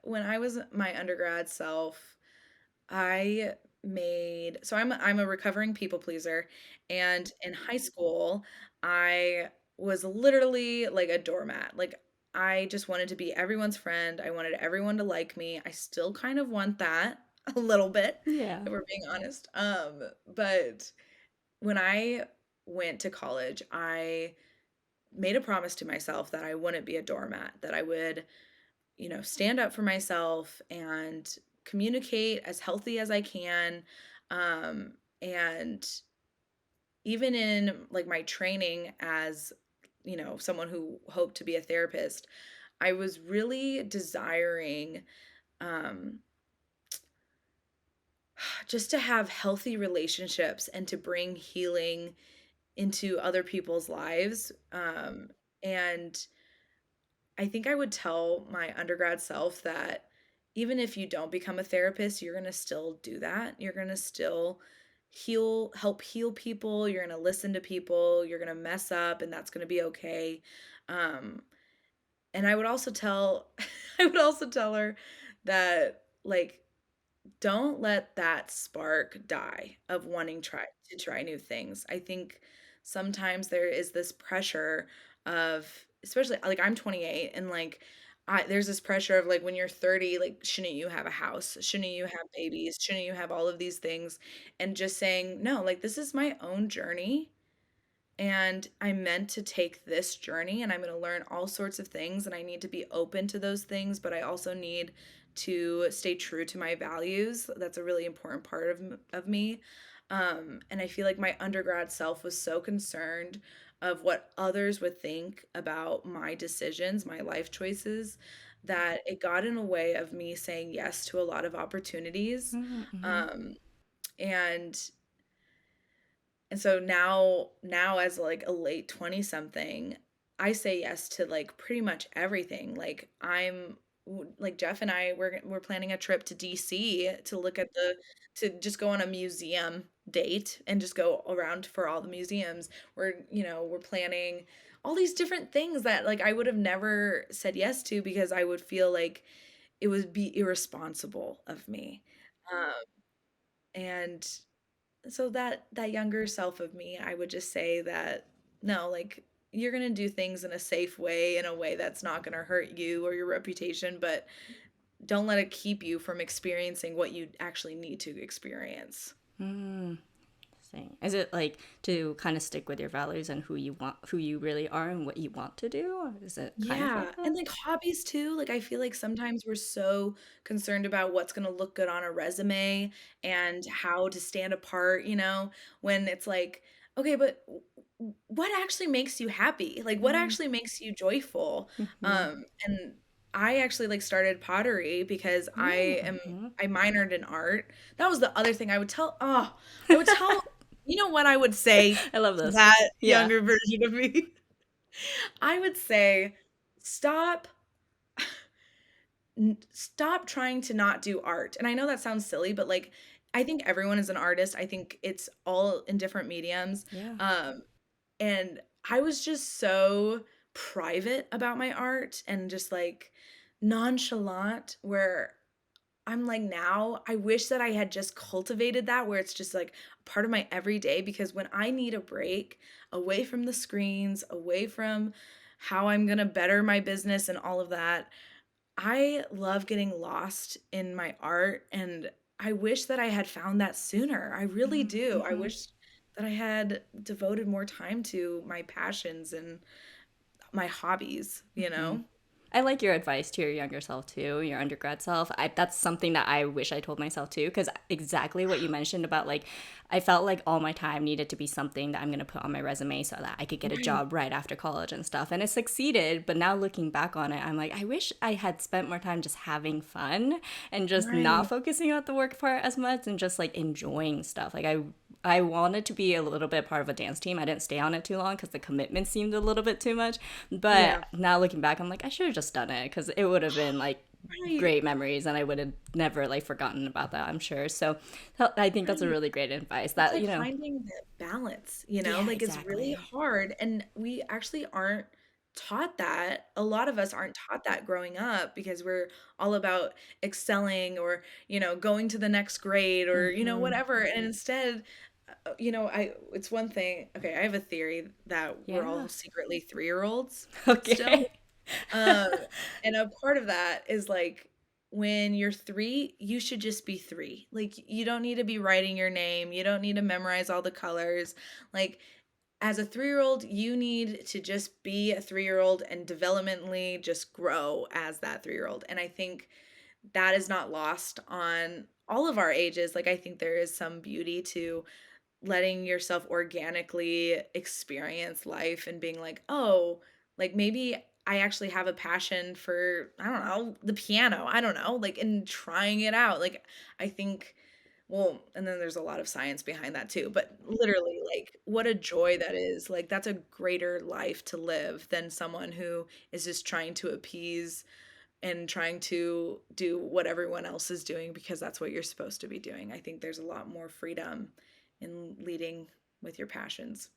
when I was my undergrad self, I I'm a recovering people pleaser, and in high school, I was literally like a doormat. Like I just wanted to be everyone's friend. I wanted everyone to like me. I still kind of want that a little bit, Yeah. if we're being honest. But when I went to college, I made a promise to myself that I wouldn't be a doormat, that I would, stand up for myself and communicate as healthy as I can. And even in like my training as, someone who hoped to be a therapist, I was really desiring um, just to have healthy relationships and to bring healing into other people's lives. And I think I would tell my undergrad self that even if you don't become a therapist, you're going to still do that. You're going to still help heal people. You're going to listen to people. You're going to mess up, and that's going to be okay. Um, and I would also tell, I would also tell her that, like, don't let that spark die of wanting to try new things. I think sometimes there is this pressure of, especially like I'm 28, and like there's this pressure of like when you're 30, like shouldn't you have a house? Shouldn't you have babies? Shouldn't you have all of these things? And just saying, no, like this is my own journey, and I'm meant to take this journey, and I'm going to learn all sorts of things, and I need to be open to those things, but I also need to stay true to my values. That's a really important part of me. And I feel like my undergrad self was so concerned of what others would think about my decisions, my life choices, that it got in a way of me saying yes to a lot of opportunities. Mm-hmm. Um, and so now as like a late 20 something, I say yes to like pretty much everything. Like like Jeff and I we're planning a trip to DC to look at the to just go on a museum date and just go around for all the museums. We're planning all these different things that like I would have never said yes to because I would feel like it would be irresponsible of me. Um, and so that younger self of me, I would just say that no, like you're going to do things in a safe way, in a way that's not going to hurt you or your reputation, but don't let it keep you from experiencing what you actually need to experience. Mm. Thing. Is it like to kind of stick with your values and who you really are and what you want to do? Or is it kind of Yeah, like and that? like hobbies too. Like I feel like sometimes we're so concerned about what's going to look good on a resume and how to stand apart, when it's like, okay, but what actually makes you happy? Like what Mm-hmm. actually makes you joyful? Mm-hmm. And I actually like started pottery because Mm-hmm. I minored in art. That was the other thing I would tell, what I would say I love to this. that Yeah. younger version of me? I would say stop stop trying to not do art. And I know that sounds silly, but like I think everyone is an artist. I think it's all in different mediums. Yeah. Um and I was just so private about my art and just like nonchalant, where I'm like, now I wish that I had just cultivated that, where it's just like part of my everyday, because when I need a break away from the screens, away from how I'm going to better my business and all of that, I love getting lost in my art, and I wish that I had found that sooner. I really do. I Mm-hmm. wish that I had devoted more time to my passions and my hobbies. I like your advice to your younger self too, your undergrad self. That's something that I wish I told myself too, because exactly what you mentioned about like, I felt like all my time needed to be something that I'm gonna put on my resume so that I could get a Right, job right after college and stuff. And it succeeded, but now looking back on it, I'm like, I wish I had spent more time just having fun and just not right. focusing on the work part as much and just like enjoying stuff. Like I wanted to be a little bit part of a dance team. I didn't stay on it too long because the commitment seemed a little bit too much. But Yeah, now looking back, I'm like, I should have just done it because it would have been like right, great memories and I would have never like forgotten about that, I'm sure. So I think that's a right. really great advice It's that, like finding that balance, yeah, like it's really exactly. hard, and we actually aren't taught that. A lot of us aren't taught that growing up because we're all about excelling or, going to the next grade or, Mm-hmm. whatever. And instead, it's one thing. Okay, I have a theory that we're Yeah. all secretly 3-year-olds still. Okay. Um, and a part of that is like when you're 3, you should just be 3. Like you don't need to be writing your name. You don't need to memorize all the colors. Like as a 3-year-old, you need to just be a 3-year-old and developmentally just grow as that 3-year-old. And I think that is not lost on all of our ages. Like I think there is some beauty to letting yourself organically experience life and being like, "Oh, like maybe I actually have a passion for, I don't know, the piano. I don't know." Like and trying it out. Like I think well, and then there's a lot of science behind that too, but literally like what a joy that is. Like that's a greater life to live than someone who is just trying to appease and trying to do what everyone else is doing because that's what you're supposed to be doing. I think there's a lot more freedom in leading with your passions.